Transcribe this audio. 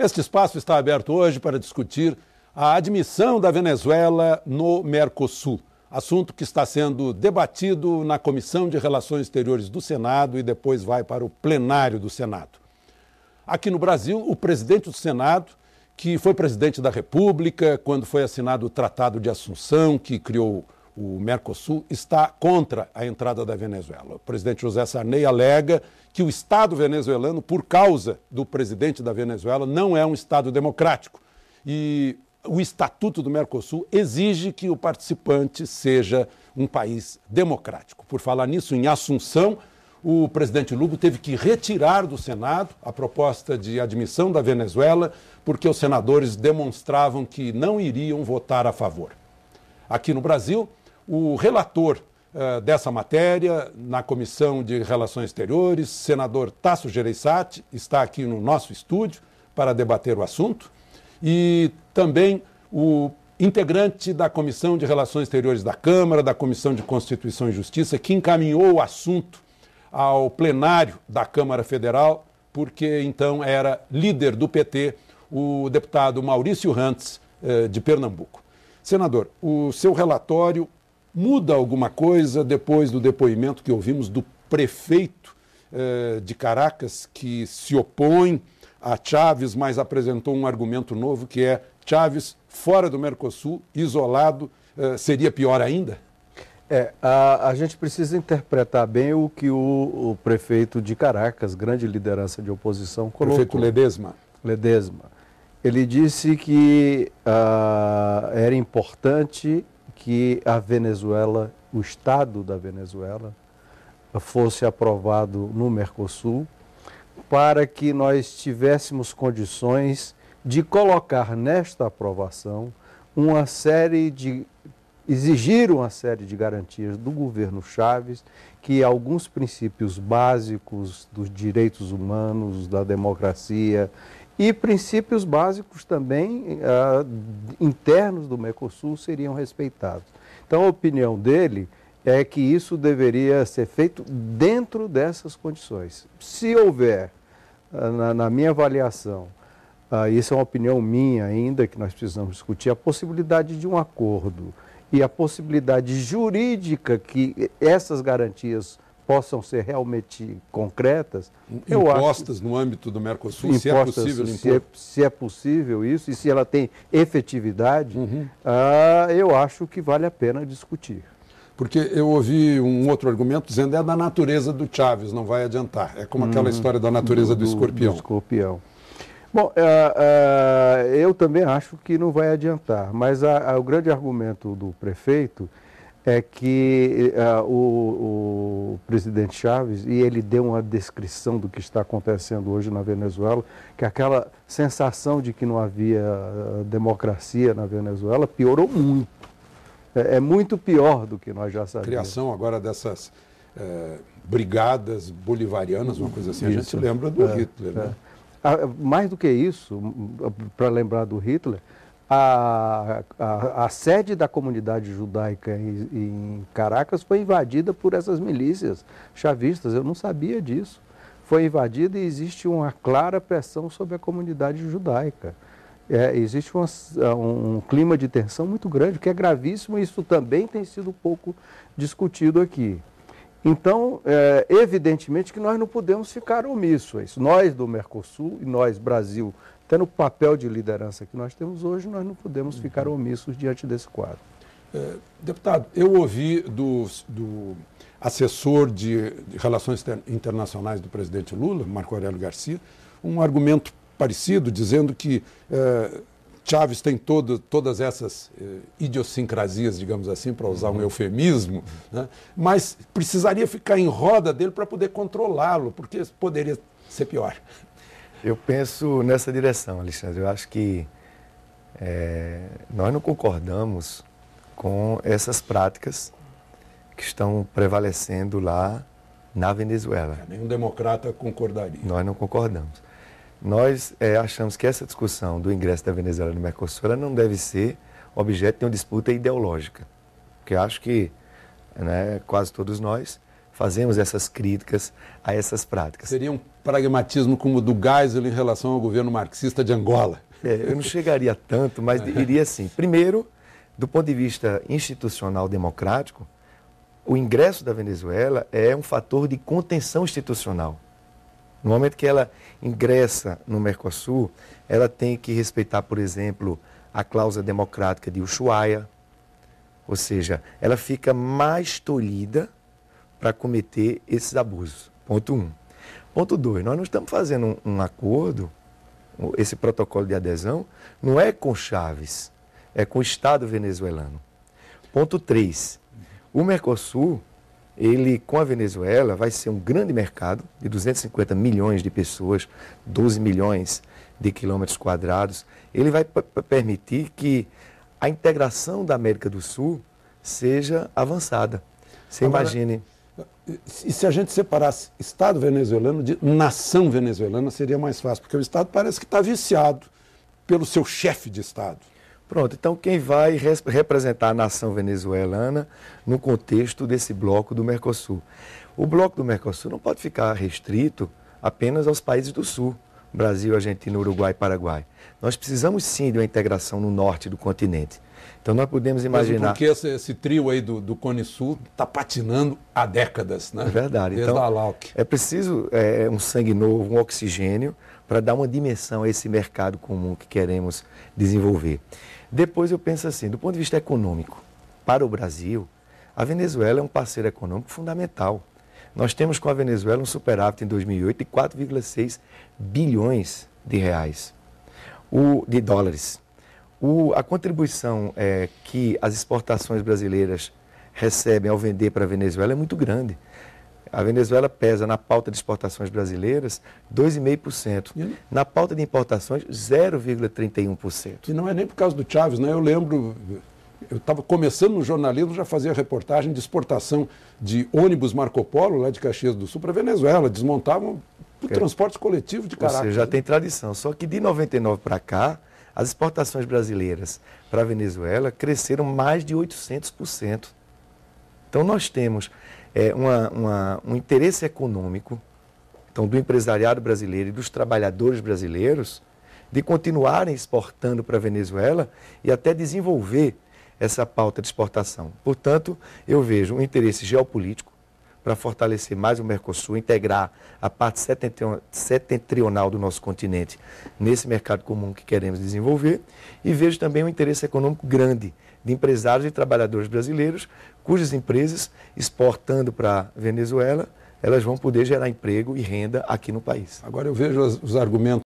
Este espaço está aberto hoje para discutir a admissão da Venezuela no Mercosul, assunto que está sendo debatido na Comissão de Relações Exteriores do Senado e depois vai para o plenário do Senado. Aqui no Brasil, o presidente do Senado, que foi presidente da República quando foi assinado o Tratado de Assunção, que criou o Mercosul, está contra a entrada da Venezuela. O presidente José Sarney alega que o Estado venezuelano, por causa do presidente da Venezuela, não é um Estado democrático. E o Estatuto do Mercosul exige que o participante seja um país democrático. Por falar nisso, em Assunção, o presidente Lula teve que retirar do Senado a proposta de admissão da Venezuela, porque os senadores demonstravam que não iriam votar a favor. Aqui no Brasil, o relator dessa matéria na Comissão de Relações Exteriores, senador Tasso Gereissati, está aqui no nosso estúdio para debater o assunto, e também o integrante da Comissão de Relações Exteriores da Câmara, da Comissão de Constituição e Justiça, que encaminhou o assunto ao plenário da Câmara Federal, porque então era líder do PT, o deputado Maurício Rantz, de Pernambuco. Senador, o seu relatório muda alguma coisa depois do depoimento que ouvimos do prefeito de Caracas, que se opõe a Chávez, mas apresentou um argumento novo, que é Chávez fora do Mercosul, isolado, seria pior ainda? A gente precisa interpretar bem o que o prefeito de Caracas, grande liderança de oposição, colocou. Prefeito Ledesma. Ele disse que era importante que a Venezuela, o Estado da Venezuela, fosse aprovado no Mercosul, para que nós tivéssemos condições de colocar nesta aprovação exigir uma série de garantias do governo Chávez, que alguns princípios básicos dos direitos humanos, da democracia e princípios básicos também internos do Mercosul seriam respeitados. Então, a opinião dele é que isso deveria ser feito dentro dessas condições. Se houver, na minha avaliação, isso é uma opinião minha ainda, que nós precisamos discutir, a possibilidade de um acordo e a possibilidade jurídica que essas garantias possam ser realmente concretas. Impostas no âmbito do Mercosul, se é possível impor. Se é possível isso e se ela tem efetividade, eu acho que vale a pena discutir. Porque eu ouvi um outro argumento dizendo é da natureza do Chávez, não vai adiantar. É como aquela história da natureza do escorpião. Bom, eu também acho que não vai adiantar, mas o grande argumento do prefeito é que o presidente Chávez, e ele deu uma descrição do que está acontecendo hoje na Venezuela, que aquela sensação de que não havia democracia na Venezuela piorou muito. É muito pior do que nós já sabíamos. Criação agora dessas brigadas bolivarianas, uma coisa assim, a gente lembra do Hitler, né? Mais do que isso, para lembrar do Hitler, a sede da comunidade judaica em Caracas foi invadida por essas milícias chavistas. Eu não sabia disso. Foi invadida e existe uma clara pressão sobre a comunidade judaica. Existe um clima de tensão muito grande, que é gravíssimo, e isso também tem sido pouco discutido aqui. Então, evidentemente que nós não podemos ficar omissos. Nós do Mercosul e nós, Brasil, tendo o papel de liderança que nós temos hoje, nós não podemos ficar omissos diante desse quadro. Deputado, eu ouvi do assessor de Relações Internacionais do presidente Lula, Marco Aurélio Garcia, um argumento parecido, dizendo que Chávez tem todas essas idiosincrasias, digamos assim, para usar um eufemismo, né? Mas precisaria ficar em roda dele para poder controlá-lo, porque poderia ser pior. Eu penso nessa direção, Alexandre. Eu acho que nós não concordamos com essas práticas que estão prevalecendo lá na Venezuela. Nenhum democrata concordaria. Nós não concordamos. Nós achamos que essa discussão do ingresso da Venezuela no Mercosul ela não deve ser objeto de uma disputa ideológica. Porque acho que quase todos nós fazemos essas críticas a essas práticas. Seria um pragmatismo como o do Geisel em relação ao governo marxista de Angola. Eu não chegaria tanto, mas diria assim. Primeiro, do ponto de vista institucional democrático, o ingresso da Venezuela é um fator de contenção institucional. No momento que ela ingressa no Mercosul, ela tem que respeitar, por exemplo, a cláusula democrática de Ushuaia, ou seja, ela fica mais tolhida para cometer esses abusos. Ponto 1. Ponto 2, nós não estamos fazendo um acordo, esse protocolo de adesão, não é com Chávez, é com o Estado venezuelano. Ponto 3, o Mercosul, ele com a Venezuela vai ser um grande mercado de 250 milhões de pessoas, 12 milhões de quilômetros quadrados. Ele vai permitir que a integração da América do Sul seja avançada. Você imagine... E se a gente separasse Estado venezuelano de nação venezuelana, seria mais fácil, porque o Estado parece que está viciado pelo seu chefe de Estado. Pronto, então quem vai representar a nação venezuelana no contexto desse bloco do Mercosul? O bloco do Mercosul não pode ficar restrito apenas aos países do Sul, Brasil, Argentina, Uruguai e Paraguai. Nós precisamos sim de uma integração no norte do continente. Então nós podemos imaginar... Porque esse trio aí do Cone Sul está patinando há décadas, né? É verdade. Desde então, a ALAUC. É preciso um sangue novo, um oxigênio, para dar uma dimensão a esse mercado comum que queremos desenvolver. Depois eu penso assim, do ponto de vista econômico, para o Brasil, a Venezuela é um parceiro econômico fundamental. Nós temos com a Venezuela um superávit em 2008 de 4,6 bilhões de reais, de dólares. A contribuição que as exportações brasileiras recebem ao vender para a Venezuela é muito grande. A Venezuela pesa na pauta de exportações brasileiras 2,5%. Na pauta de importações, 0,31%. E não é nem por causa do Chávez, né? Eu lembro, eu estava começando no jornalismo, já fazia reportagem de exportação de ônibus Marco Polo, lá de Caxias do Sul, para a Venezuela. Desmontavam o transporte coletivo de Caracas. Ou seja, já tem tradição. Só que de 99 para cá, as exportações brasileiras para a Venezuela cresceram mais de 800%. Então nós temos um interesse econômico do empresariado brasileiro e dos trabalhadores brasileiros de continuarem exportando para a Venezuela e até desenvolver essa pauta de exportação. Portanto, eu vejo um interesse geopolítico para fortalecer mais o Mercosul, integrar a parte setentrional do nosso continente nesse mercado comum que queremos desenvolver, e vejo também um interesse econômico grande de empresários e trabalhadores brasileiros, cujas empresas, exportando para a Venezuela, elas vão poder gerar emprego e renda aqui no país. Agora eu vejo os argumentos